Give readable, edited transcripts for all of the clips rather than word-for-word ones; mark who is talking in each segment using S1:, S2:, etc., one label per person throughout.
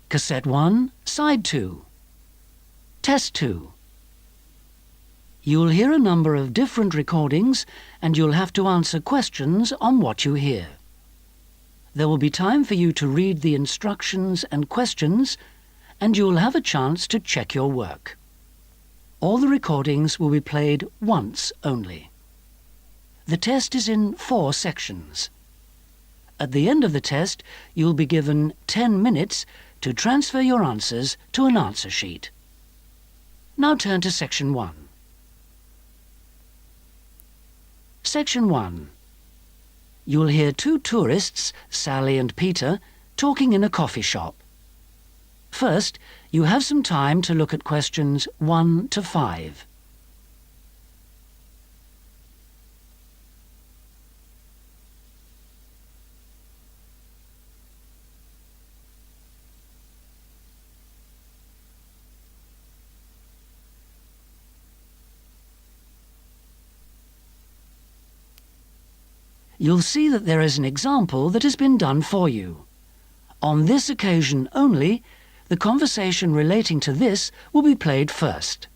S1: Cassette 1, Side 2. Test 2. You'll hear a number of different recordings and you'll have to answer questions on what you hear. There will be time for you to read the instructions and questions, and you'll have a chance to check your work. All the recordings will be played once only. The test is in 4 sections. At the end of the test, you'll be given 10 minutes to transfer your answers to an answer sheet. Now turn to Section 1. Section 1. You'll hear 2 tourists, Sally and Peter, talking in a coffee shop. First, you have some time to look at questions 1 to 5. You'll see that there is an example that has been done for you. On this occasion only, the conversation relating to this will be played first.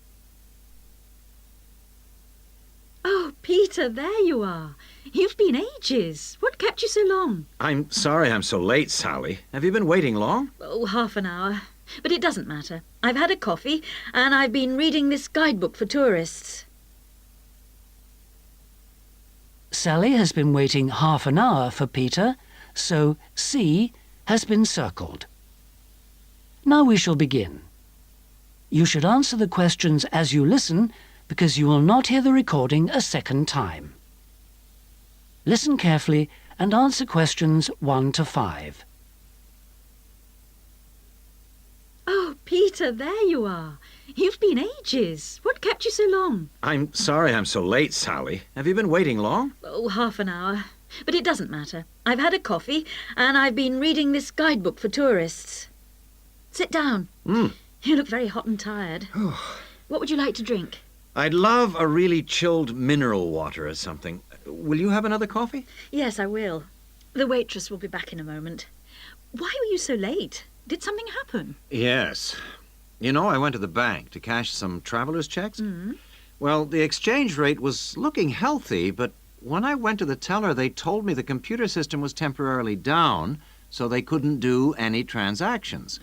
S2: Oh, Peter, there you are. You've been ages. What kept you so long?
S3: I'm sorry I'm so late, Sally. Have you been waiting long?
S2: Oh, half an hour. But it doesn't matter. I've had a coffee and I've been reading this guidebook for tourists.
S1: Sally has been waiting half an hour for Peter, so C has been circled. Now we shall begin. You should answer the questions as you listen, because you will not hear the recording a second time. Listen carefully and answer questions 1 to 5.
S2: Oh, Peter, there you are. You've been ages. What kept you so long?
S3: I'm sorry I'm so late, Sally. Have you been waiting long?
S2: Oh, half an hour. But it doesn't matter. I've had a coffee and I've been reading this guidebook for tourists. Sit down. You look very hot and tired. What would you like to drink?
S3: I'd love a really chilled mineral water or something. Will you have another coffee?
S2: Yes, I will. The waitress will be back in a moment. Why were you so late? Did something happen?
S3: Yes. You know, I went to the bank to cash some traveler's checks. Well, the exchange rate was looking healthy, but when I went to the teller, they told me the computer system was temporarily down, so they couldn't do any transactions.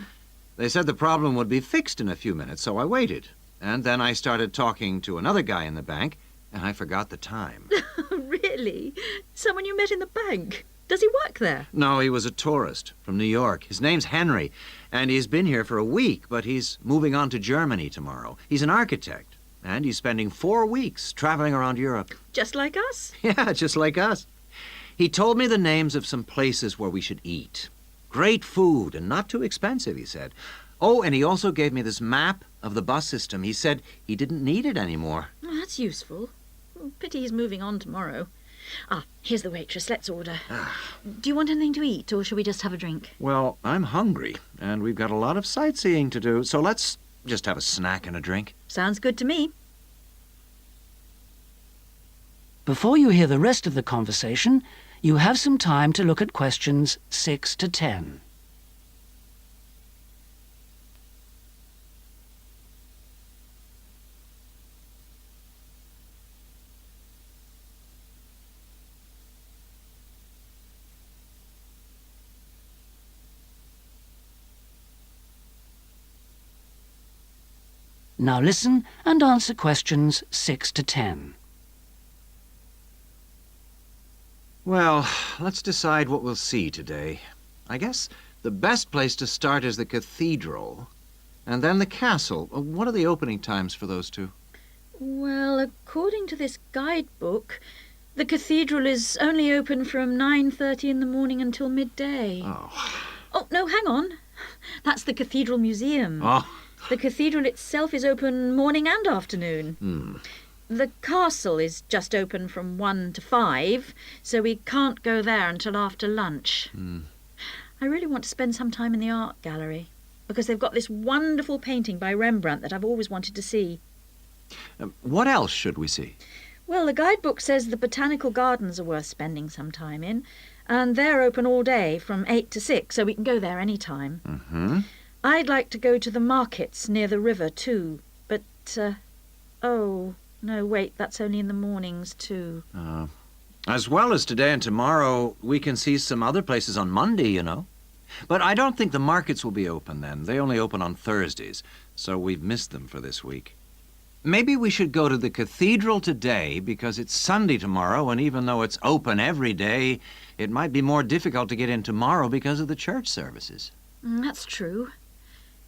S3: They said the problem would be fixed in a few minutes, so I waited. And then I started talking to another guy in the bank, and I forgot the time.
S2: Really? Someone you met in the bank? Does he work there?
S3: No, he was a tourist from New York. His name's Henry, and he's been here for a week, but he's moving on to Germany tomorrow. He's an architect, and he's spending 4 weeks traveling around Europe.
S2: Just like us?
S3: Yeah, just like us. He told me the names of some places where we should eat. Great food and not too expensive, he said. Oh, and he also gave me this map of the bus system. He said he didn't need it anymore.
S2: Oh, that's useful. Pity he's moving on tomorrow. Ah, here's the waitress. Let's order. Do you want anything to eat, or shall we just have a drink?
S3: Well, I'm hungry, and we've got a lot of sightseeing to do, so let's just have a snack and a drink.
S2: Sounds good to me.
S1: Before you hear the rest of the conversation, you have some time to look at questions 6 to 10. Now listen and answer questions 6 to 10.
S3: Well, let's decide what we'll see today. I guess the best place to start is the cathedral, and then the castle. What are the opening times for those two?
S2: Well, according to this guidebook, the cathedral is only open from 9:30 in the morning until midday. Oh, no, hang on. That's the Cathedral Museum. The cathedral itself is open morning and afternoon. The castle is just open from 1 to 5, so we can't go there until after lunch. I really want to spend some time in the art gallery, because they've got this wonderful painting by Rembrandt that I've always wanted to see.
S3: What else should we see?
S2: Well, the guidebook says the botanical gardens are worth spending some time in, and they're open all day from 8 to 6, so we can go there any time.
S3: Mm-hmm.
S2: I'd like to go to the markets near the river too, but, oh, no, wait, that's only in the mornings too.
S3: As well as today and tomorrow, we can see some other places on Monday, you know. But I don't think the markets will be open then. They only open on Thursdays, so we've missed them for this week. Maybe we should go to the cathedral today because it's Sunday tomorrow, and even though it's open every day, it might be more difficult to get in tomorrow because of the church services.
S2: That's true.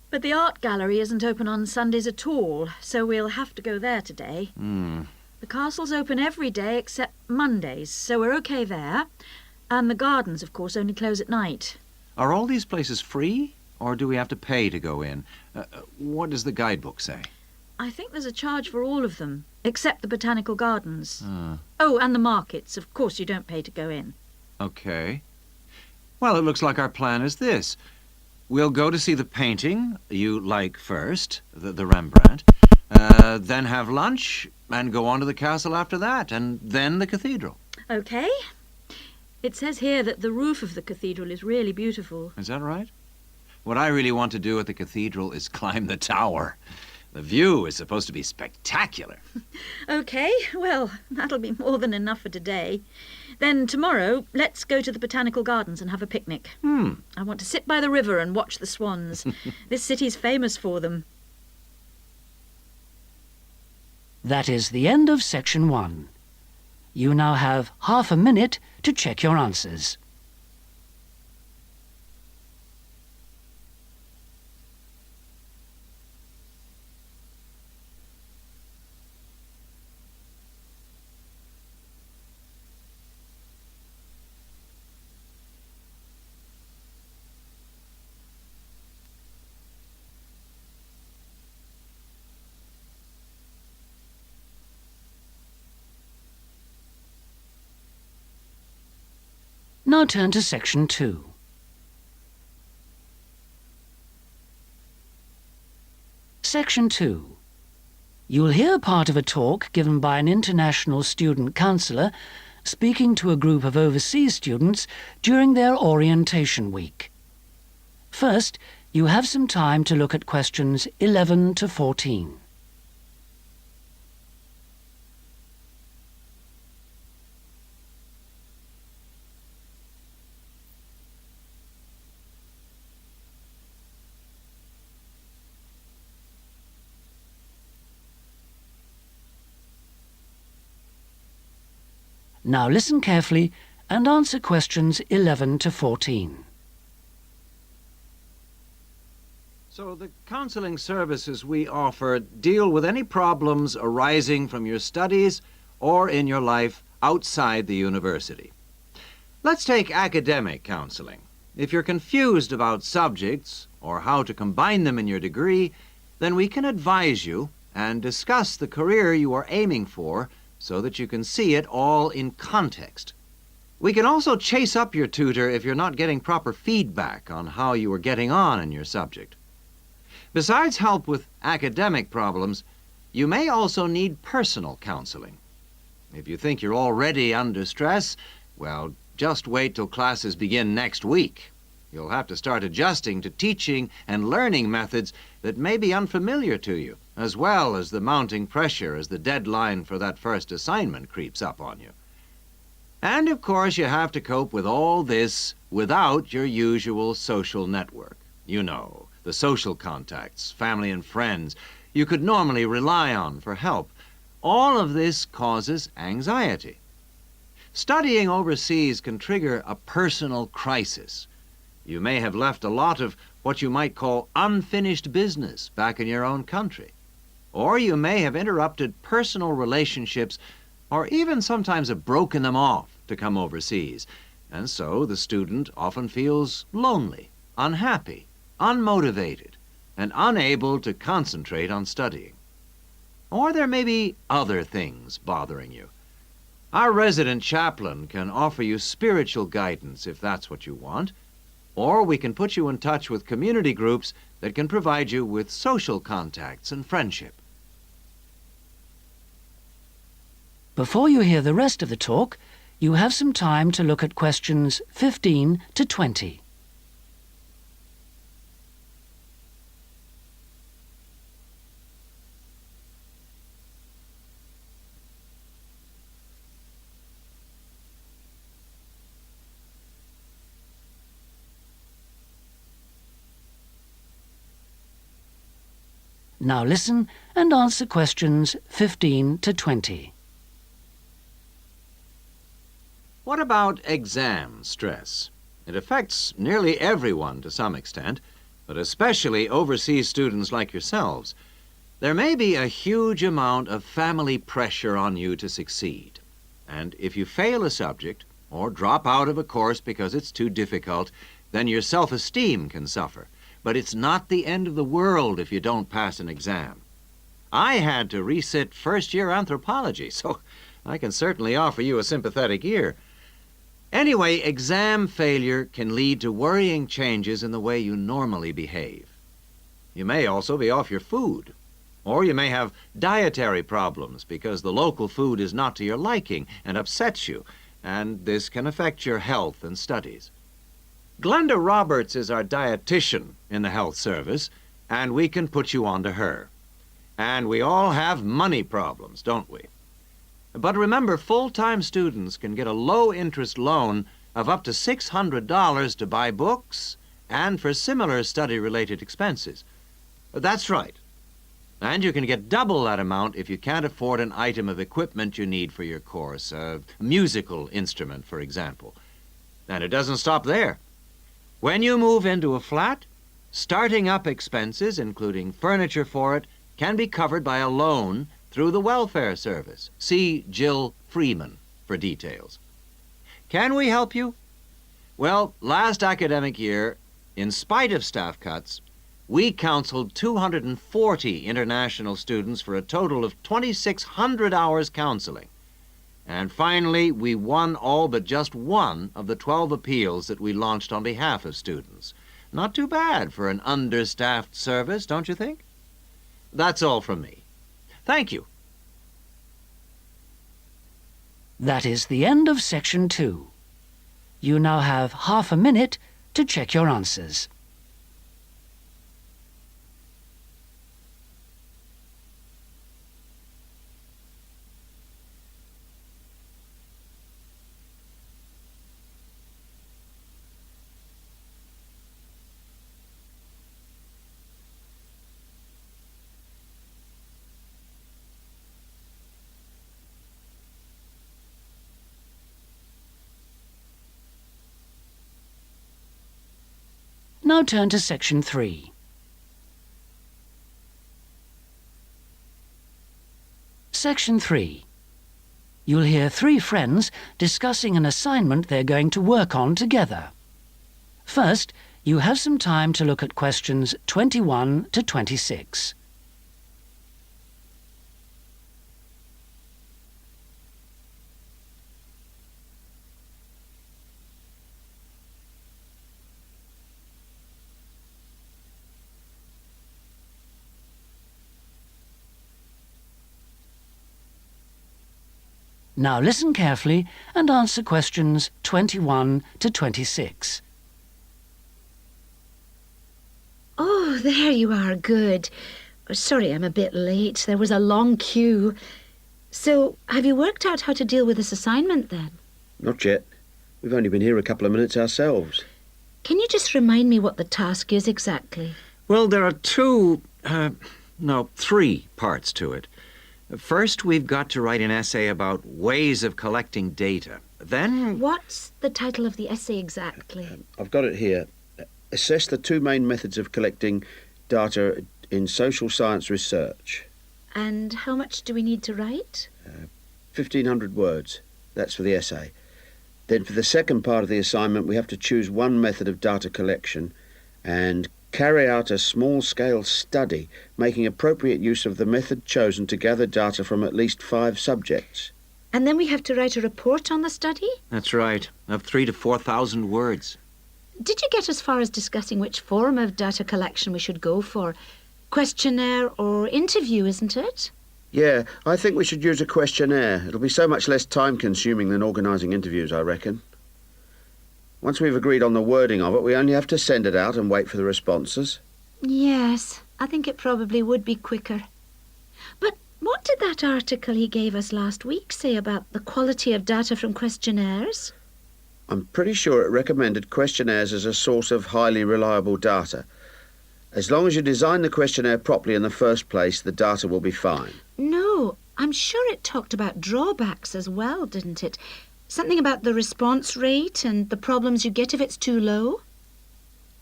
S2: But the art gallery isn't open on Sundays at all, so we'll have to go there today. The castle's open every day except Mondays, so we're okay there. And the gardens, of course, only close at night.
S3: Are all these places free, or do we have to pay to go in? What does the guidebook say?
S2: I think there's a charge for all of them, except the botanical gardens. Oh, and the markets. Of course you don't pay to go in.
S3: Okay. Well, it looks like our plan is this. We'll go to see the painting you like first, the Rembrandt, then have lunch and go on to the castle after that, and then the cathedral.
S2: Okay. It says here that the roof of the cathedral is really beautiful.
S3: Is that right? What I really want to do at the cathedral is climb the tower. The view is supposed to be spectacular.
S2: Okay, well, that'll be more than enough for today. Then tomorrow, let's go to the botanical gardens and have a picnic. I want to sit by the river and watch the swans. This city's famous for them.
S1: That is the end of section 1. You now have half a minute to check your answers. Now turn to section 2. Section 2. You'll hear part of a talk given by an international student counsellor speaking to a group of overseas students during their orientation week. First, you have some time to look at questions 11 to 14. Now listen carefully and answer questions 11 to 14.
S3: So the counseling services we offer deal with any problems arising from your studies or in your life outside the university. Let's take academic counseling. If you're confused about subjects or how to combine them in your degree, then we can advise you and discuss the career you are aiming for so that you can see it all in context. We can also chase up your tutor if you're not getting proper feedback on how you are getting on in your subject. Besides help with academic problems, you may also need personal counseling. If you think you're already under stress, well, just wait till classes begin next week. You'll have to start adjusting to teaching and learning methods that may be unfamiliar to you, as well as the mounting pressure as the deadline for that first assignment creeps up on you. And, of course, you have to cope with all this without your usual social network. You know, the social contacts, family and friends you could normally rely on for help. All of this causes anxiety. Studying overseas can trigger a personal crisis. You may have left a lot of what you might call unfinished business back in your own country. Or you may have interrupted personal relationships or even sometimes have broken them off to come overseas. And so the student often feels lonely, unhappy, unmotivated, and unable to concentrate on studying. Or there may be other things bothering you. Our resident chaplain can offer you spiritual guidance if that's what you want. Or we can put you in touch with community groups that can provide you with social contacts and friendship.
S1: Before you hear the rest of the talk, you have some time to look at questions 15 to 20. Now listen and answer questions 15 to 20.
S3: What about exam stress? It affects nearly everyone to some extent, but especially overseas students like yourselves. There may be a huge amount of family pressure on you to succeed. And if you fail a subject or drop out of a course because it's too difficult, then your self-esteem can suffer. But it's not the end of the world if you don't pass an exam. I had to resit first-year anthropology, so I can certainly offer you a sympathetic ear. Anyway, exam failure can lead to worrying changes in the way you normally behave. You may also be off your food, or you may have dietary problems because the local food is not to your liking and upsets you, and this can affect your health and studies. Glenda Roberts is our dietitian in the health service, and we can put you on to her. And we all have money problems, don't we? But remember, full-time students can get a low-interest loan of up to $600 to buy books and for similar study-related expenses. That's right. And you can get double that amount if you can't afford an item of equipment you need for your course, a musical instrument, for example. And it doesn't stop there. When you move into a flat, starting up expenses, including furniture for it, can be covered by a loan through the welfare service. See Jill Freeman for details. Can we help you? Well, last academic year, in spite of staff cuts, we counseled 240 international students for a total of 2,600 hours counseling. And finally, we won all but just one of the 12 appeals that we launched on behalf of students. Not too bad for an understaffed service, don't you think? That's all from me. Thank you.
S1: That is the end of section 2. You now have half a minute to check your answers. Now turn to section 3. Section 3. You'll hear 3 friends discussing an assignment they're going to work on together. First, you have some time to look at questions 21 to 26. Now listen carefully and answer questions 21 to 26.
S2: Oh, there you are. Good. Sorry I'm a bit late. There was a long queue. So, have you worked out how to deal with this assignment then?
S4: Not yet. We've only been here a couple of minutes ourselves.
S2: Can you just remind me what the task is exactly?
S3: Well, there are three parts to it. First, we've got to write an essay about ways of collecting data. Then...
S2: What's the title of the essay exactly?
S4: I've got it here. Assess the 2 main methods of collecting data in social science research.
S2: And how much do we need to write?
S4: 1,500 words. That's for the essay. Then for the second part of the assignment, we have to choose one method of data collection and carry out a small-scale study, making appropriate use of the method chosen to gather data from at least 5 subjects.
S2: And then we have to write a report on the study?
S3: That's right, of 3,000 to 4,000 words.
S2: Did you get as far as discussing which form of data collection we should go for? Questionnaire or interview, isn't it?
S4: Yeah, I think we should use a questionnaire. It'll be so much less time-consuming than organising interviews, I reckon. Once we've agreed on the wording of it, we only have to send it out and wait for the responses.
S2: Yes, I think it probably would be quicker. But what did that article he gave us last week say about the quality of data from questionnaires?
S4: I'm pretty sure it recommended questionnaires as a source of highly reliable data. As long as you design the questionnaire properly in the first place, the data will be fine.
S2: No, I'm sure it talked about drawbacks as well, didn't it? Something about the response rate and the problems you get if it's too low?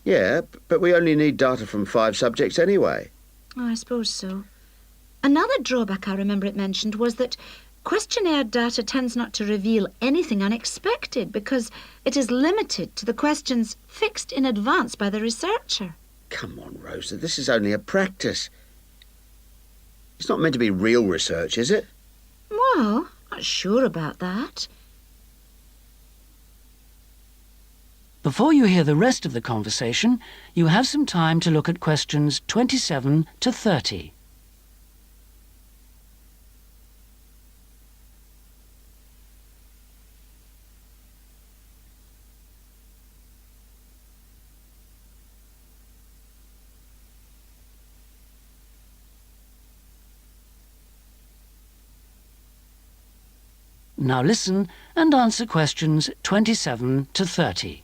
S4: Yeah, but we only need data from 5 subjects anyway.
S2: Oh, I suppose so. Another drawback I remember it mentioned was that questionnaire data tends not to reveal anything unexpected because it is limited to the questions fixed in advance by the researcher.
S4: Come on, Rosa, this is only a practice. It's not meant to be real research, is it?
S2: Well, not sure about that.
S1: Before you hear the rest of the conversation, you have some time to look at questions 27 to 30. Now listen and answer questions 27 to 30.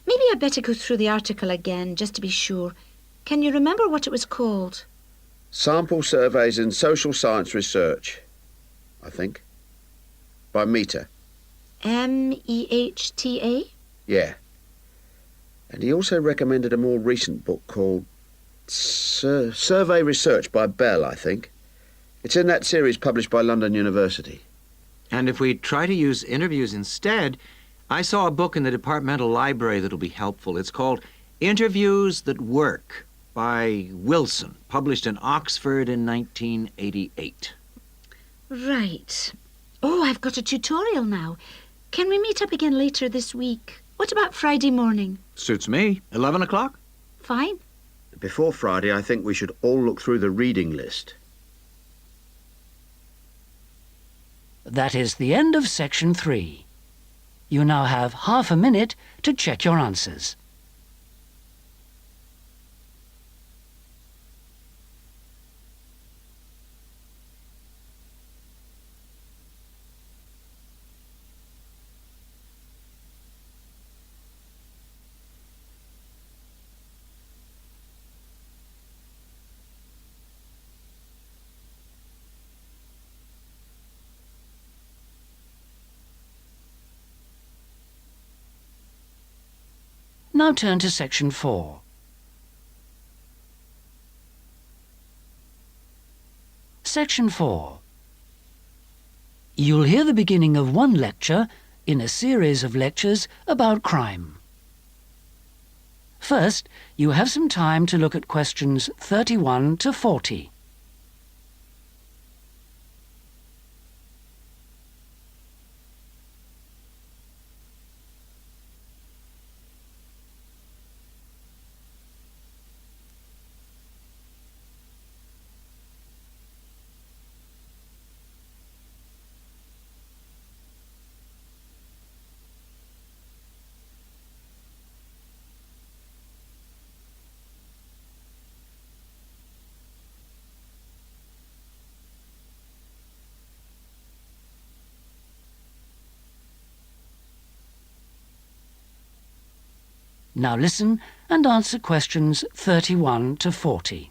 S2: Maybe I'd better go through the article again, just to be sure. Can you remember what it was called?
S4: Sample Surveys in Social Science Research, I think. By Mehta.
S2: Mehta?
S4: Yeah. And he also recommended a more recent book called Survey Research by Bell, I think. It's in that series published by London University.
S3: And if we try to use interviews instead, I saw a book in the departmental library that'll be helpful. It's called Interviews That Work by Wilson, published in Oxford in 1988.
S2: Right. Oh, I've got a tutorial now. Can we meet up again later this week? What about Friday morning?
S3: Suits me. 11 o'clock?
S2: Fine.
S4: Before Friday, I think we should all look through the reading list.
S1: That is the end of section 3. You now have half a minute to check your answers. Now turn to section 4. Section 4. You'll hear the beginning of one lecture in a series of lectures about crime. First, you have some time to look at questions 31 to 40. Now listen and answer questions 31 to 40.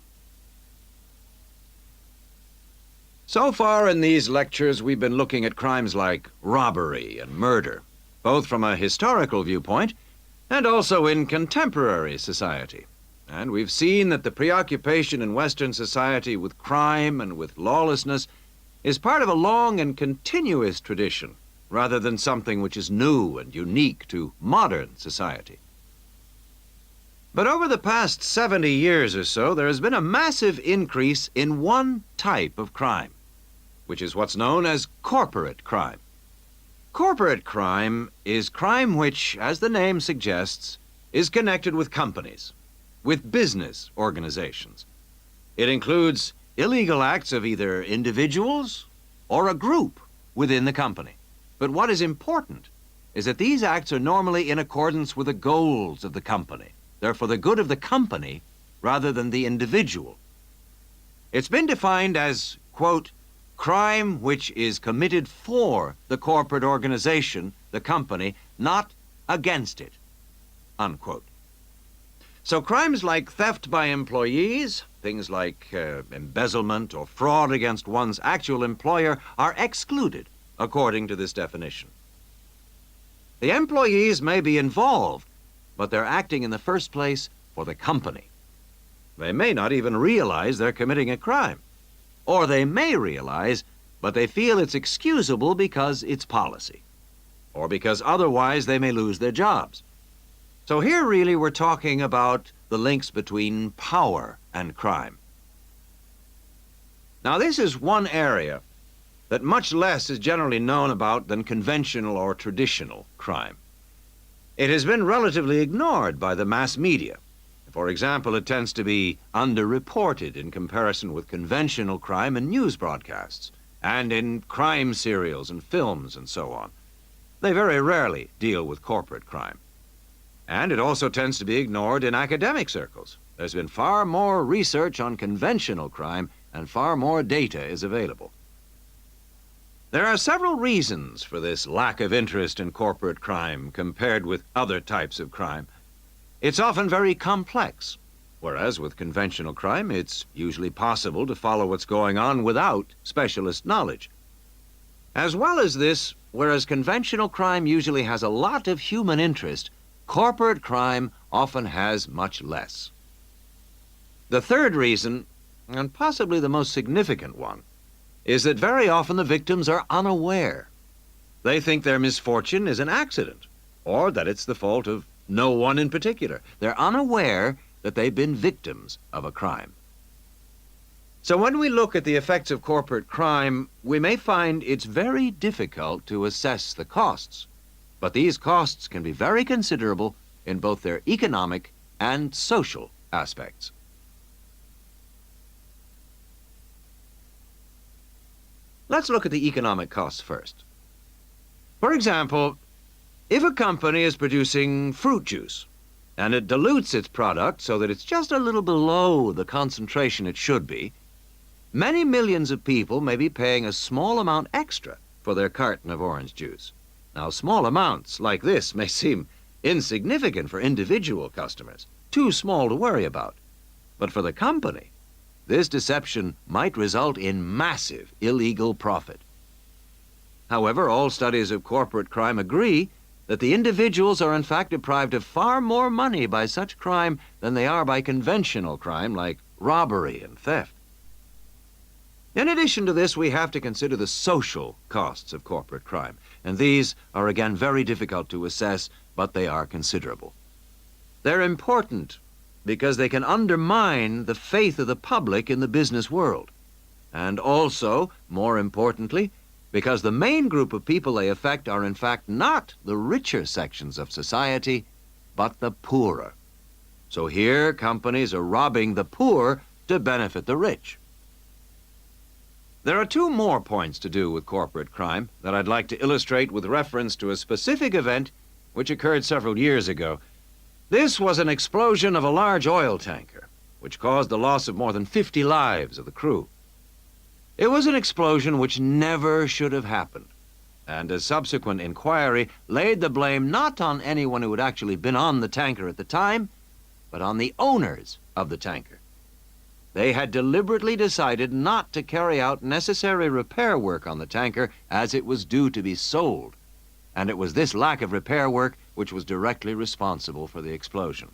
S3: So far in these lectures, we've been looking at crimes like robbery and murder, both from a historical viewpoint and also in contemporary society. And we've seen that the preoccupation in Western society with crime and with lawlessness is part of a long and continuous tradition, rather than something which is new and unique to modern society. But over the past 70 years or so, there has been a massive increase in one type of crime, which is what's known as corporate crime. Corporate crime is crime which, as the name suggests, is connected with companies, with business organizations. It includes illegal acts of either individuals or a group within the company. But what is important is that these acts are normally in accordance with the goals of the company. They're for the good of the company rather than the individual. It's been defined as, quote, crime which is committed for the corporate organization, the company, not against it, unquote. So crimes like theft by employees, things like embezzlement or fraud against one's actual employer are excluded according to this definition. The employees may be involved, but they're acting in the first place for the company. They may not even realize they're committing a crime. Or they may realize, but they feel it's excusable because it's policy. Or because otherwise they may lose their jobs. So here really we're talking about the links between power and crime. Now this is one area that much less is generally known about than conventional or traditional crime. It has been relatively ignored by the mass media. For example, it tends to be underreported in comparison with conventional crime in news broadcasts and in crime serials and films and so on. They very rarely deal with corporate crime. And it also tends to be ignored in academic circles. There's been far more research on conventional crime and far more data is available. There are several reasons for this lack of interest in corporate crime compared with other types of crime. It's often very complex, whereas with conventional crime, it's usually possible to follow what's going on without specialist knowledge. As well as this, whereas conventional crime usually has a lot of human interest, corporate crime often has much less. The third reason, and possibly the most significant one, is that very often the victims are unaware. They think their misfortune is an accident, or that it's the fault of no one in particular. They're unaware that they've been victims of a crime. So when we look at the effects of corporate crime, we may find it's very difficult to assess the costs. But these costs can be very considerable in both their economic and social aspects. Let's look at the economic costs first. For example, if a company is producing fruit juice and it dilutes its product so that it's just a little below the concentration it should be, many millions of people may be paying a small amount extra for their carton of orange juice. Now, small amounts like this may seem insignificant for individual customers, too small to worry about. But for the company, this deception might result in massive illegal profit. However, all studies of corporate crime agree that the individuals are in fact deprived of far more money by such crime than they are by conventional crime like robbery and theft. In addition to this, we have to consider the social costs of corporate crime, and these are again very difficult to assess, but they are considerable. They're important because they can undermine the faith of the public in the business world, and also, more importantly, because the main group of people they affect are in fact not the richer sections of society, but the poorer. So here, companies are robbing the poor to benefit the rich. There are two more points to do with corporate crime that I'd like to illustrate with reference to a specific event which occurred several years ago. This was an explosion of a large oil tanker, which caused the loss of more than 50 lives of the crew. It was an explosion which never should have happened, and a subsequent inquiry laid the blame not on anyone who had actually been on the tanker at the time, but on the owners of the tanker. They had deliberately decided not to carry out necessary repair work on the tanker as it was due to be sold, and it was this lack of repair work which was directly responsible for the explosion.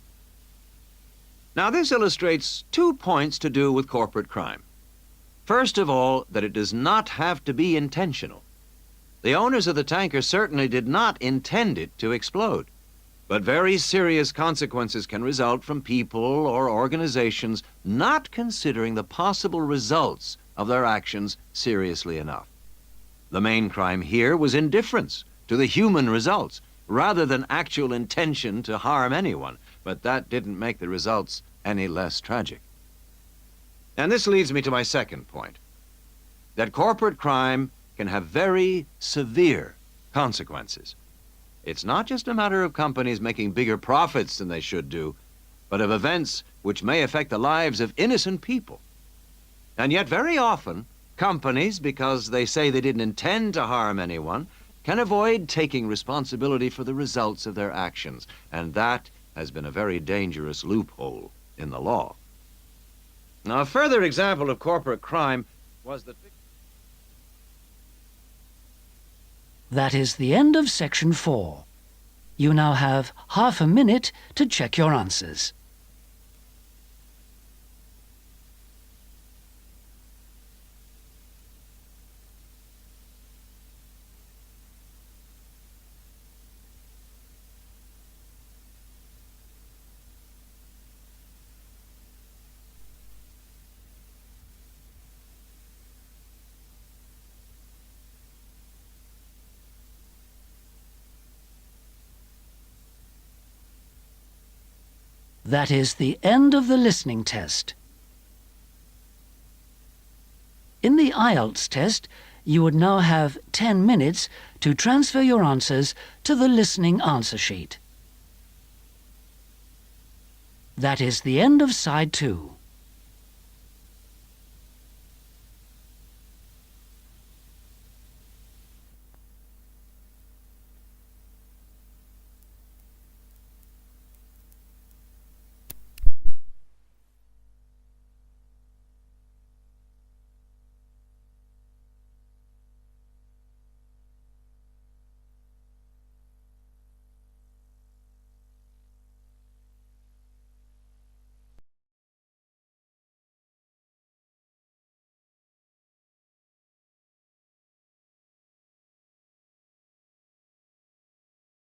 S3: Now, this illustrates 2 points to do with corporate crime. First of all, that it does not have to be intentional. The owners of the tanker certainly did not intend it to explode, but very serious consequences can result from people or organizations not considering the possible results of their actions seriously enough. The main crime here was indifference to the human results, rather than actual intention to harm anyone, but that didn't make the results any less tragic. And this leads me to my second point, that corporate crime can have very severe consequences. It's not just a matter of companies making bigger profits than they should do, but of events which may affect the lives of innocent people. And yet very often, companies, because they say they didn't intend to harm anyone, can avoid taking responsibility for the results of their actions. And that has been a very dangerous loophole in the law. Now, a further example of corporate crime was that...
S1: That is the end of section 4. You now have half a minute to check your answers. That is the end of the listening test. In the Ielts test, you would now have 10 minutes to transfer your answers to the listening answer sheet. That is the end of side 2.